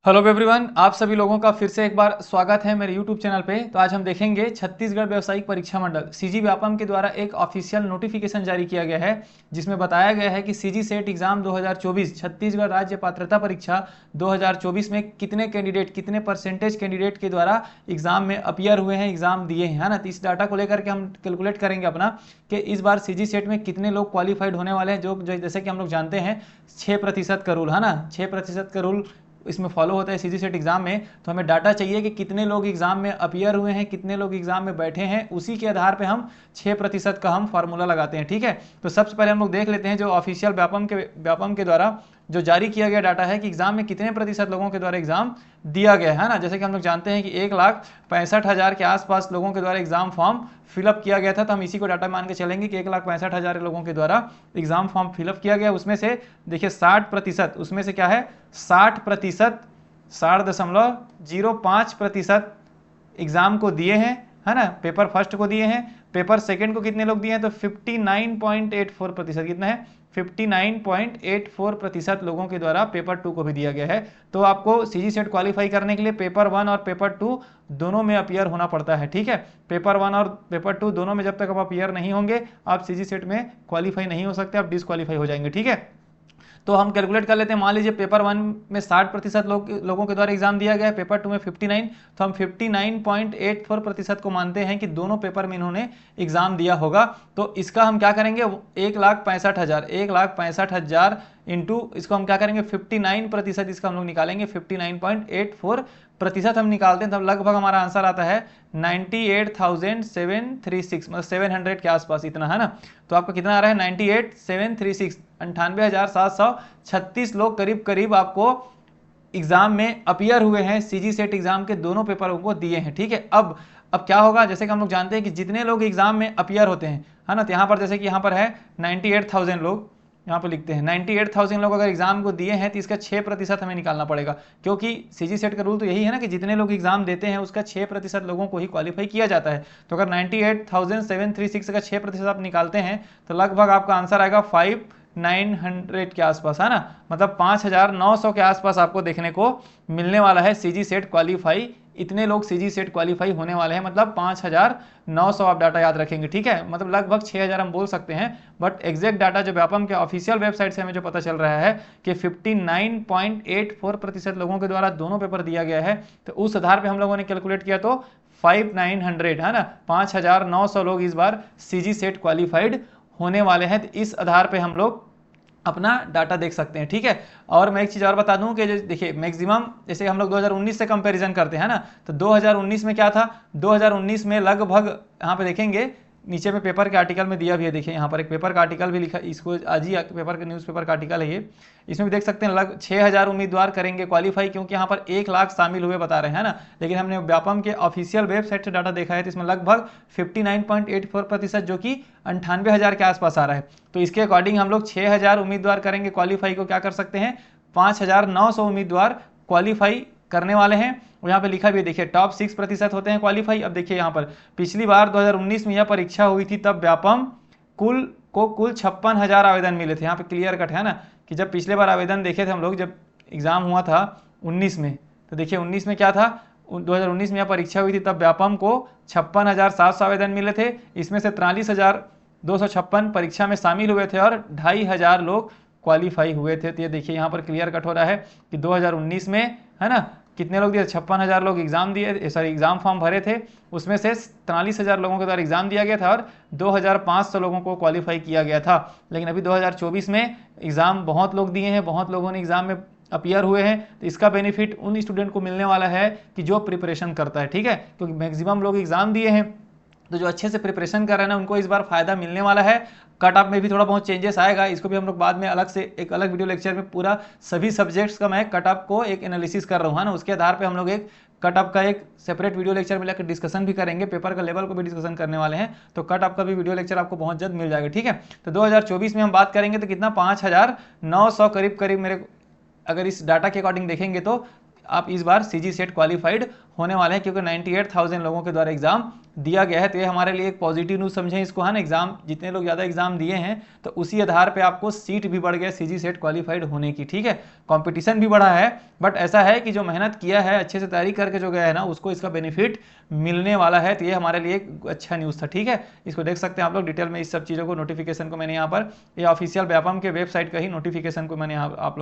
Hello everyone, आप सभी लोगों का फिर से एक बार स्वागत है मेरे यूट्यूब चैनल पे। तो आज हम देखेंगे छत्तीसगढ़ व्यावसायिक परीक्षा मंडल सीजी व्यापम के द्वारा एक ऑफिशियल नोटिफिकेशन जारी किया गया है, जिसमें बताया गया है कि सीजी सेट एग्जाम 2024 छत्तीसगढ़ राज्य पात्रता परीक्षा 2024 में कितने कैंडिडेट, कितने परसेंटेज कैंडिडेट के द्वारा एग्जाम में अपीयर हुए हैं, एग्जाम दिए हैं, है ना। तो इस डाटा को लेकर के हम कैलकुलेट करेंगे अपना कि इस बार सीजी सेट में कितने लोग क्वालिफाइड होने वाले हैं। जो जैसे कि हम लोग जानते हैं 6% का रूल, है ना, 6% का रूल इसमें फॉलो होता है सीजी सेट एग्जाम में। तो हमें डाटा चाहिए कि कितने लोग एग्जाम में अपीयर हुए हैं, कितने लोग एग्जाम में बैठे हैं, उसी के आधार पे हम 6% का हम फार्मूला लगाते हैं। ठीक है, तो सबसे पहले हम लोग देख लेते हैं जो ऑफिशियल व्यापम के द्वारा जो जारी किया गया डाटा है कि एग्जाम में कितने प्रतिशत लोगों के द्वारा एग्जाम दिया गया है ना। जैसे कि हम लोग जानते हैं कि 1,65,000 के आसपास लोगों के द्वारा एग्जाम फॉर्म फिलअप किया गया था। तो हम इसी को डाटा मान के चलेंगे कि 1,65,000 लोगों के द्वारा एग्जाम फॉर्म फिलअप किया गया। उसमें से देखिए 60%, उसमें से क्या है 60%, 60.05% एग्जाम को दिए हैं, है ना। पेपर फर्स्ट को दिए हैं। पेपर सेकंड को कितने लोग दिए हैं तो 59.84%, कितना है 59.84% लोगों के द्वारा पेपर 2 को भी दिया गया है। तो आपको सीजी सेट क्वालिफाई करने के लिए पेपर 1 और पेपर 2 दोनों में अपीयर होना पड़ता है। ठीक है, पेपर 1 और पेपर 2 दोनों में जब तक आप अपीयर नहीं होंगे आप सीजी सेट में क्वालिफाई नहीं हो सकते, आप डिसक्वालीफाई हो जाएंगे। ठीक है, तो हम कैलकुलेट कर लेते हैं। मान लीजिए पेपर 1 में 60% लोगों के द्वारा एग्जाम दिया गया है, पेपर 2 में 59, तो हम 59.84% को मानते हैं कि दोनों पेपर में इन्होंने एग्जाम दिया होगा। तो इसका हम क्या करेंगे 1,65,000 इंटू इसको हम क्या करेंगे 59%, इसका हम लोग निकालेंगे 59.84% हम निकालते हैं, तब लगभग हमारा आंसर आता है 98,736, मतलब 700 के आसपास इतना, है ना। तो आपका कितना आ रहा है 98,736, 98,736 लोग करीब करीब आपको एग्जाम में अपीयर हुए हैं, सीजी सेट एग्जाम के दोनों पेपरों को दिए हैं। ठीक है, अब क्या होगा, जैसे कि हम लोग जानते हैं कि जितने लोग एग्जाम में अपीयर होते हैं, है ना, तो यहाँ पर जैसे कि यहाँ पर है 98,000 लोग, यहाँ पर लिखते हैं 98,000 लोग अगर एग्जाम को दिए हैं तो इसका 6% हमें निकालना पड़ेगा, क्योंकि सीजी सेट का रूल तो यही है ना कि जितने लोग एग्जाम देते हैं उसका 6% लोगों को ही क्वालिफाई किया जाता है। तो अगर 98,736 का 6% आप निकालते हैं तो लगभग आपका आंसर आएगा 5,900 के आसपास, है ना, मतलब 5,900 के आसपास आपको देखने को मिलने वाला है सीजी सेट क्वालिफाई। इतने लोग सीजी सेट क्वालिफाई होने वाले हैं, मतलब 5,900 आप डाटा याद रखेंगे। ठीक है, मतलब लगभग 6,000 हम बोल सकते हैं, बट एग्जैक्ट डाटा जो व्यापम के ऑफिशियल वेबसाइट से हमें जो पता चल रहा है कि 59.84% लोगों के द्वारा दोनों पेपर दिया गया है। तो उस आधार पर हम लोगों ने कैलकुलेट किया तो 5,900, है ना, 5,900 लोग इस बार सीजी सेट क्वालिफाइड होने वाले हैं। तो इस आधार पे हम लोग अपना डाटा देख सकते हैं। ठीक है, और मैं एक चीज़ और बता दूं कि देखिए मैक्सिमम, जैसे हम लोग 2019 से कंपैरिजन करते हैं ना, तो 2019 में क्या था, 2019 में लगभग यहाँ पे देखेंगे नीचे में पेपर के आर्टिकल में दिया भी है, देखिए यहाँ पर एक पेपर का आर्टिकल भी लिखा, इसको आज ही पेपर के न्यूज़पेपर का आर्टिकल है ये, इसमें भी देख सकते हैं लगभग 6,000 उम्मीदवार करेंगे क्वालिफाई, क्योंकि यहाँ पर 1 लाख शामिल हुए बता रहे हैं ना। लेकिन हमने व्यापम के ऑफिशियल वेबसाइट से डाटा देखा है तो इसमें लगभग 59.84%, जो कि 98,000 के आसपास आ रहा है। तो इसके अकॉर्डिंग हम लोग 6,000 उम्मीदवार करेंगे क्वालिफाई को क्या कर सकते हैं, 5,900 उम्मीदवार क्वालिफाई करने वाले हैं। और यहाँ पे लिखा भी है, देखिए टॉप 6% होते हैं क्वालिफाई। अब देखिए यहाँ पर पिछली बार 2019 में यह परीक्षा हुई थी, तब व्यापम कुल 56,000 आवेदन मिले थे। यहाँ पे क्लियर कट है ना कि जब पिछले बार आवेदन देखे थे हम लोग, जब एग्जाम हुआ था 19 में, तो देखिए 19 में क्या था, 2019 में यह परीक्षा हुई थी तब व्यापम को 56,700 आवेदन मिले थे। इसमें से 43,256 परीक्षा में शामिल हुए थे और 2,500 लोग क्वालिफाई हुए थे। तो ये देखिए यहाँ पर क्लियर कट हो रहा है कि 2019 में, है ना, कितने लोग दिए, 56,000 लोग एग्जाम दिए, सॉरी एग्जाम फॉर्म भरे थे, उसमें से 43,000 लोगों के द्वारा एग्जाम दिया गया था और 2,500 लोगों को क्वालिफाई किया गया था। लेकिन अभी 2024 में एग्जाम बहुत लोग दिए हैं, बहुत लोगों ने एग्जाम में अपीयर हुए हैं। तो इसका बेनिफिट उन स्टूडेंट को मिलने वाला है कि जो प्रिपरेशन करता है। ठीक है, क्योंकि मैक्सिमम लोग एग्जाम दिए हैं, तो जो अच्छे से प्रिपरेशन कर रहे हैं ना उनको इस बार फायदा मिलने वाला है। कट ऑफ में भी थोड़ा बहुत चेंजेस आएगा, इसको भी हम लोग बाद में अलग से एक अलग वीडियो लेक्चर में पूरा सभी सब्जेक्ट्स का मैं कट ऑफ को एक एनालिसिस कर रहा हूँ, है ना, उसके आधार पे हम लोग एक कट ऑफ का एक सेपरेट वीडियो लेक्चर में लेकर डिस्कशन भी करेंगे, पेपर का लेवल को भी डिस्कशन करने वाले हैं। तो कट ऑफ का भी वीडियो लेक्चर आपको बहुत जल्द मिल जाएगा। ठीक है, तो 2024 में हम बात करेंगे तो कितना 5,900 करीब करीब मेरे, अगर इस डाटा के अकॉर्डिंग देखेंगे तो आप इस बार सीजी सेट क्वालिफाइड होने वाले हैं, क्योंकि 98,000 लोगों के द्वारा एग्जाम दिया गया है। तो ये हमारे लिए एक पॉजिटिव न्यूज़ समझें इसको, है ना। एग्जाम जितने लोग ज़्यादा एग्जाम दिए हैं तो उसी आधार पे आपको सीट भी बढ़ गया सीजी सेट क्वालिफाइड होने की, ठीक है। कंपटीशन भी बढ़ा है, बट ऐसा है कि जो मेहनत किया है, अच्छे से तैयारी करके जो गया है ना, उसको इसका बेनिफिट मिलने वाला है। तो ये हमारे लिए एक अच्छा न्यूज़ था, ठीक है। इसको देख सकते हैं आप लोग डिटेल में, इस सब चीज़ों को, नोटिफिकेशन को मैंने यहाँ पर, ये ऑफिशियल व्यापम के वेबसाइट का ही नोटिफिकेशन को मैंने यहाँ आप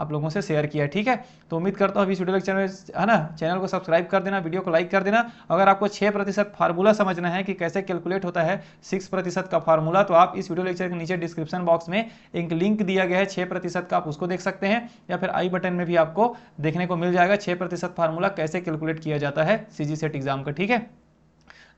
लोगों से शेयर किया है, ठीक है। तो उम्मीद करता हूँ इस वीडियो लेक्चर में, है ना, चैनल को सब्सक्राइब कर देना, वीडियो को लाइक कर देना। अगर आपको 6% फार्मूला समझना है कि कैसे कैलकुलेट होता है 6% का फार्मूला, तो आप इस वीडियो लेक्चर के नीचे डिस्क्रिप्शन बॉक्स में एक लिंक दिया गया है 6% का, आप उसको देख सकते हैं, या फिर आई बटन में भी आपको देखने को मिल जाएगा 6% फार्मूला कैसे कैलकुलेट किया जाता है सीजी सेट एग्जाम का, ठीक है।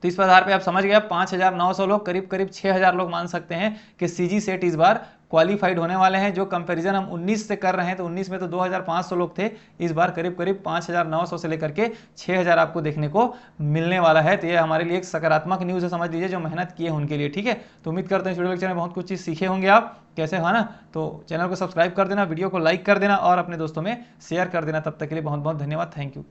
तो इस आधार पे आप समझ गए, 5,900 लोग, करीब करीब 6,000 लोग मान सकते हैं कि सीजी सेट इस बार क्वालिफाइड होने वाले हैं। जो कंपैरिजन हम 19 से कर रहे हैं, तो 19 में तो 2,500 लोग थे, इस बार करीब करीब 5,900 से लेकर के 6,000 आपको देखने को मिलने वाला है। तो ये हमारे लिए एक सकारात्मक न्यूज़ है, समझ लीजिए, जो मेहनत किए उनके लिए, ठीक है। तो उम्मीद करते हैं इस वीडियो लेक्चर में बहुत कुछ चीज़ सीखे होंगे आप, कैसे, है ना। तो चैनल को सब्सक्राइब कर देना, वीडियो को लाइक कर देना और अपने दोस्तों में शेयर कर देना। तब तक के लिए बहुत बहुत धन्यवाद, थैंक यू।